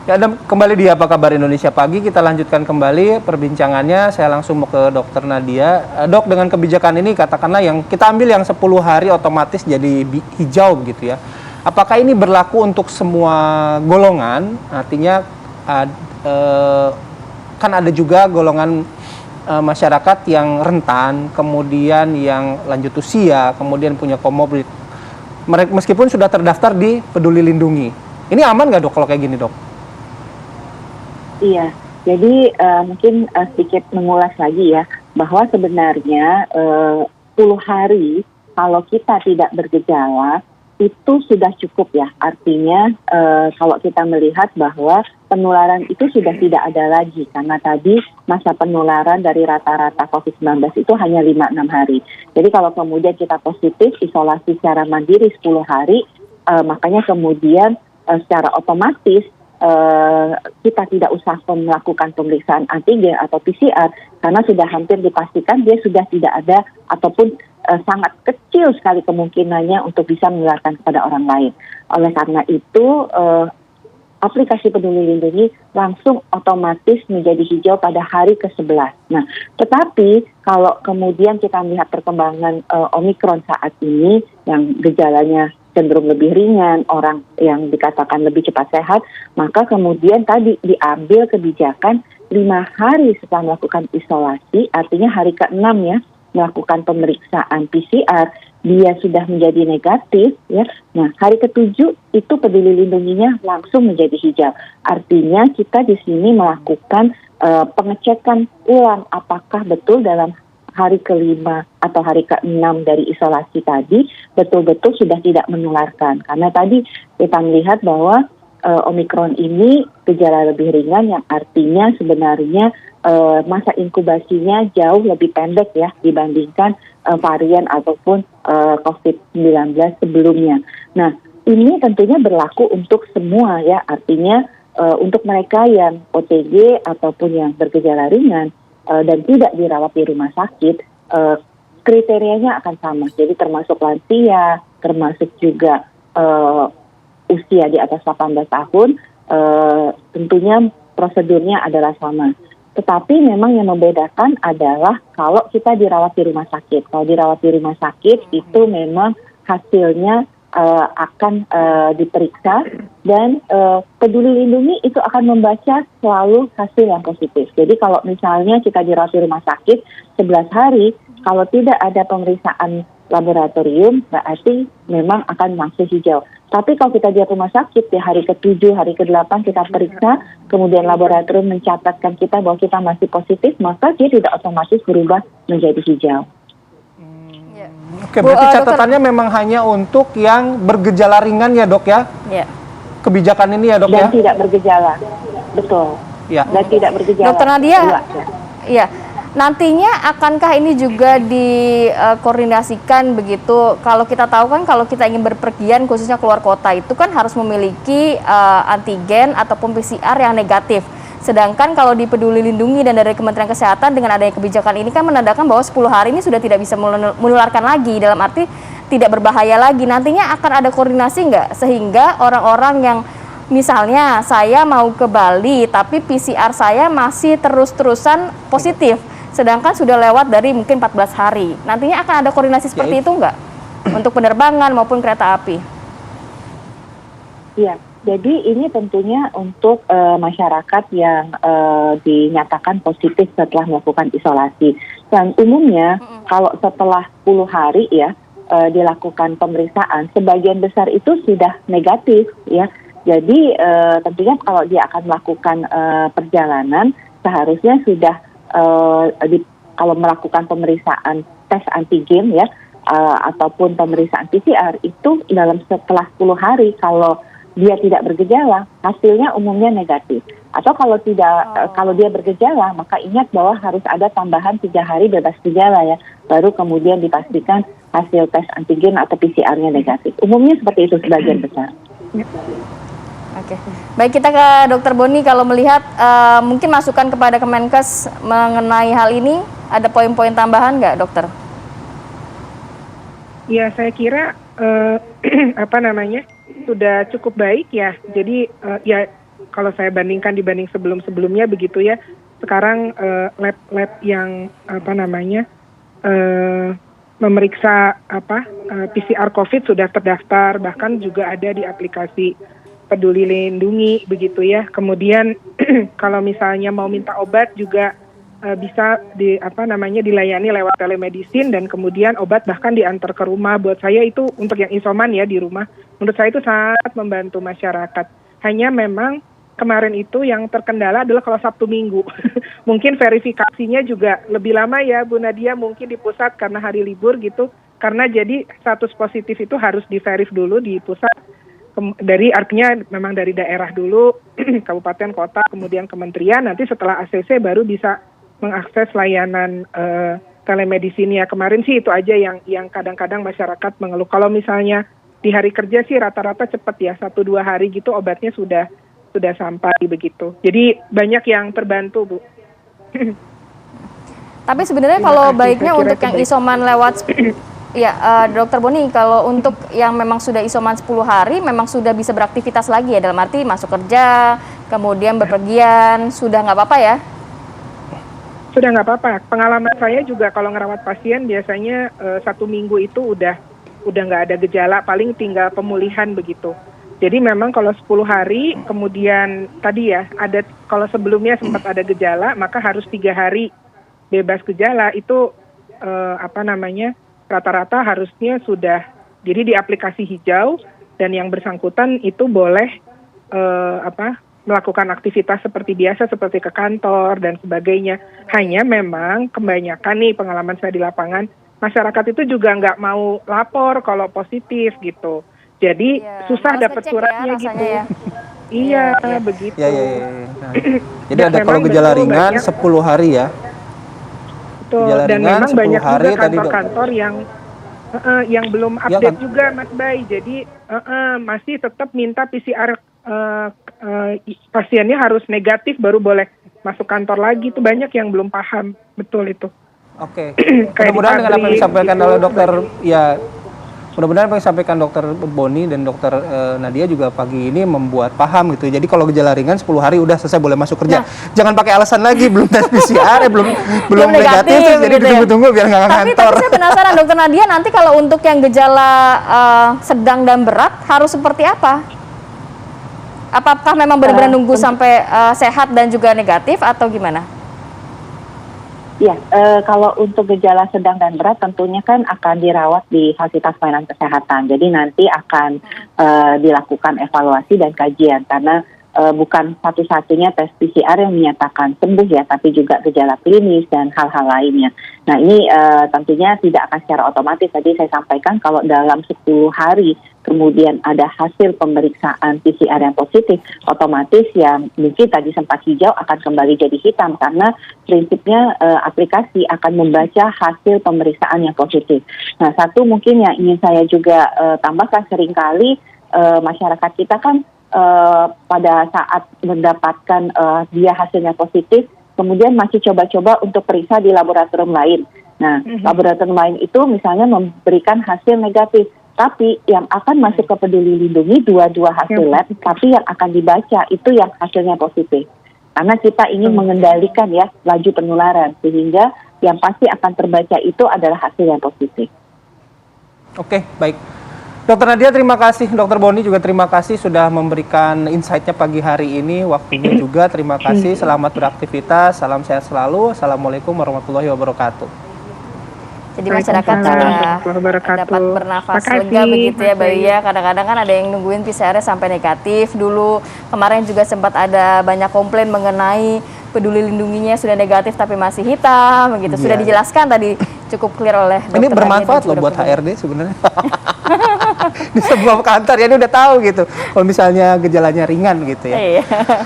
Ya, dan kembali di Apa Kabar Indonesia Pagi, kita lanjutkan kembali perbincangannya. Saya langsung mau ke Dokter Nadia. Dok, dengan kebijakan ini katakanlah yang kita ambil yang 10 hari otomatis jadi hijau begitu ya. Apakah ini berlaku untuk semua golongan? Artinya kan ada juga golongan masyarakat yang rentan, kemudian yang lanjut usia, kemudian punya komorbid. Mereka meskipun sudah terdaftar di Peduli Lindungi. Ini aman nggak dok kalau kayak gini dok? Iya, jadi mungkin sedikit mengulas lagi ya, bahwa sebenarnya 10 hari kalau kita tidak bergejala itu sudah cukup ya. Artinya kalau kita melihat bahwa penularan itu sudah tidak ada lagi, karena tadi masa penularan dari rata-rata COVID-19 itu hanya 5-6 hari. Jadi kalau kemudian kita positif, isolasi secara mandiri 10 hari, makanya kemudian secara otomatis kita tidak usah melakukan pemeriksaan antigen atau PCR karena sudah hampir dipastikan dia sudah tidak ada ataupun sangat kecil sekali kemungkinannya untuk bisa menularkan kepada orang lain. Oleh karena itu aplikasi Peduli Lindungi langsung otomatis menjadi hijau pada hari ke-11. Nah, tetapi kalau kemudian kita melihat perkembangan Omikron saat ini yang gejalanya cenderung lebih ringan, orang yang dikatakan lebih cepat sehat, maka kemudian tadi diambil kebijakan 5 hari setelah melakukan isolasi, artinya hari ke-6 ya, melakukan pemeriksaan PCR, dia sudah menjadi negatif, ya. Nah, hari ke-7 itu Peduli Lindunginya langsung menjadi hijau. Artinya kita di sini melakukan pengecekan ulang apakah betul dalam hari ke-5 atau hari ke-6 dari isolasi tadi betul-betul sudah tidak menularkan. Karena tadi kita melihat bahwa Omikron ini gejala lebih ringan yang artinya sebenarnya masa inkubasinya jauh lebih pendek ya dibandingkan varian ataupun COVID-19 sebelumnya. Nah, ini tentunya berlaku untuk semua ya, artinya untuk mereka yang OTG ataupun yang bergejala ringan dan tidak dirawat di rumah sakit, kriterianya akan sama. Jadi termasuk lansia, termasuk juga usia di atas 18 tahun, tentunya prosedurnya adalah sama. Tetapi memang yang membedakan adalah kalau kita dirawat di rumah sakit. Kalau dirawat di rumah sakit itu memang hasilnya akan diperiksa dan Peduli Lindungi itu akan membaca selalu hasil yang positif. Jadi kalau misalnya kita dirawat di rumah sakit 11 hari, kalau tidak ada pemeriksaan laboratorium berarti memang akan langsung hijau. Tapi kalau kita di rumah sakit di hari ke-7, hari ke-8 kita periksa, kemudian laboratorium mencatatkan kita bahwa kita masih positif, maka dia tidak otomatis berubah menjadi hijau. Oke, berarti catatannya memang hanya untuk yang bergejala ringan ya dok ya? Iya. Kebijakan ini ya dok ya? Dan tidak bergejala, betul. Ya. Dan tidak bergejala. Dokter Nadia, iya. Nantinya akankah ini juga dikoordinasikan begitu? Kalau kita tahu kan kalau kita ingin berpergian khususnya keluar kota itu kan harus memiliki antigen ataupun PCR yang negatif. Sedangkan kalau di Peduli Lindungi dan dari Kementerian Kesehatan dengan adanya kebijakan ini kan menandakan bahwa 10 hari ini sudah tidak bisa menularkan lagi, dalam arti tidak berbahaya lagi. Nantinya akan ada koordinasi nggak sehingga orang-orang yang misalnya saya mau ke Bali tapi PCR saya masih terus-terusan positif, sedangkan sudah lewat dari mungkin 14 hari. Nantinya akan ada koordinasi seperti itu nggak untuk penerbangan maupun kereta api? Iya. Jadi ini tentunya untuk masyarakat yang dinyatakan positif setelah melakukan isolasi. Dan umumnya kalau setelah 10 hari ya dilakukan pemeriksaan, sebagian besar itu sudah negatif ya. Jadi tentunya kalau dia akan melakukan perjalanan seharusnya sudah kalau melakukan pemeriksaan tes antigen ya ataupun pemeriksaan PCR itu dalam setelah 10 hari kalau dia tidak bergejala, hasilnya umumnya negatif. Atau kalau kalau dia bergejala, maka ingat bahwa harus ada tambahan 3 hari bebas gejala ya, baru kemudian dipastikan hasil tes antigen atau PCR-nya negatif. Umumnya seperti itu sebagian besar. Oke, baik kita ke Dokter Boni, kalau melihat mungkin masukan kepada Kemenkes mengenai hal ini, ada poin-poin tambahan nggak, Dokter? Ya, saya kira sudah cukup baik ya. Jadi ya kalau saya dibanding sebelum-sebelumnya begitu ya. Sekarang lab-lab yang memeriksa PCR COVID sudah terdaftar, bahkan juga ada di aplikasi Peduli Lindungi begitu ya. Kemudian kalau misalnya mau minta obat juga bisa dilayani lewat telemedicine, dan kemudian obat bahkan diantar ke rumah. Buat saya itu untuk yang isoman ya di rumah, menurut saya itu sangat membantu masyarakat. Hanya memang kemarin itu yang terkendala adalah kalau Sabtu Minggu. Mungkin verifikasinya juga lebih lama ya Bu Nadia, mungkin di pusat karena hari libur gitu. Karena jadi status positif itu harus diverif dulu di pusat. Artinya memang dari daerah dulu, kabupaten, kota, kemudian kementerian, nanti setelah ACC baru bisa mengakses layanan telemedicine ya. Kemarin sih itu aja yang kadang-kadang masyarakat mengeluh. Kalau misalnya di hari kerja sih rata-rata cepat ya, 1-2 hari gitu obatnya sudah sampai begitu. Jadi banyak yang terbantu Bu. Tapi sebenarnya kalau baiknya untuk yang isoman lewat ya, Dokter Boni, kalau untuk yang memang sudah isoman 10 hari, memang sudah bisa beraktivitas lagi ya, dalam arti masuk kerja, kemudian bepergian, sudah nggak apa-apa ya? Sudah nggak apa-apa. Pengalaman saya juga kalau ngerawat pasien biasanya 1 minggu itu udah nggak ada gejala, paling tinggal pemulihan begitu. Jadi memang kalau 10 hari, kemudian tadi ya, kalau sebelumnya sempat ada gejala, maka harus 3 hari bebas gejala. Itu rata-rata harusnya sudah, jadi di aplikasi hijau, dan yang bersangkutan itu boleh melakukan aktivitas seperti biasa, seperti ke kantor dan sebagainya. Hanya memang kebanyakan nih pengalaman saya di lapangan, masyarakat itu juga nggak mau lapor kalau positif gitu. Jadi susah dapat suratnya gitu. Ya. Iya, begitu. Nah, jadi ada kalau gejala ringan 10 hari ya. Betul. Dan memang banyak juga kantor-kantor yang belum update juga Mas Bay. Jadi masih tetap minta PCR pasiennya harus negatif baru boleh masuk kantor lagi. Itu banyak yang belum paham betul itu. Oke. Mudah-mudahan dengan apa yang disampaikan oleh dokter mudah-mudahan apa yang disampaikan Dokter Boni dan Dokter Nadia juga pagi ini membuat paham gitu. Jadi kalau gejala ringan 10 hari udah selesai, boleh masuk kerja. Jangan pakai alasan lagi belum tes PCR, belum negatif jadi tunggu-tunggu biar nggak ngantor. Tapi saya penasaran Dokter Nadia, nanti kalau untuk yang gejala sedang dan berat harus seperti apa? Apakah memang benar-benar nunggu sampai sehat dan juga negatif atau gimana? Ya, kalau untuk gejala sedang dan berat tentunya kan akan dirawat di fasilitas pelayanan kesehatan. Jadi nanti akan dilakukan evaluasi dan kajian karena bukan satu-satunya tes PCR yang menyatakan sembuh ya, tapi juga gejala klinis dan hal-hal lainnya. Nah ini tentunya tidak akan secara otomatis. Tadi saya sampaikan kalau dalam 10 hari kemudian ada hasil pemeriksaan PCR yang positif, otomatis yang mungkin tadi sempat hijau akan kembali jadi hitam karena prinsipnya aplikasi akan membaca hasil pemeriksaan yang positif. Nah satu mungkin yang ingin saya juga tambahkan, seringkali masyarakat kita kan pada saat mendapatkan dia hasilnya positif, kemudian masih coba-coba untuk periksa di laboratorium lain. Nah, laboratorium lain itu misalnya memberikan hasil negatif, tapi yang akan masuk ke Peduli Lindungi dua hasil lab, tapi yang akan dibaca itu yang hasilnya positif. Karena kita ingin mengendalikan ya laju penularan, sehingga yang pasti akan terbaca itu adalah hasil yang positif. Oke, baik. Dokter Nadia terima kasih, Dokter Boni juga terima kasih sudah memberikan insight-nya pagi hari ini, waktunya juga terima kasih, selamat beraktivitas, salam sehat selalu, Assalamualaikum warahmatullahi wabarakatuh. Jadi masyarakat dapat bernafas lega begitu ya Bayu ya. Kadang-kadang kan ada yang nungguin PCR-nya sampai negatif dulu. Kemarin juga sempat ada banyak komplain mengenai Peduli Lindunginya sudah negatif tapi masih hitam begitu. Sudah dijelaskan tadi cukup clear oleh dokter. Ini bermanfaat loh buat HRD sebenarnya. Di sebuah kantor ya, ini udah tahu gitu. Kalau misalnya gejalanya ringan gitu ya.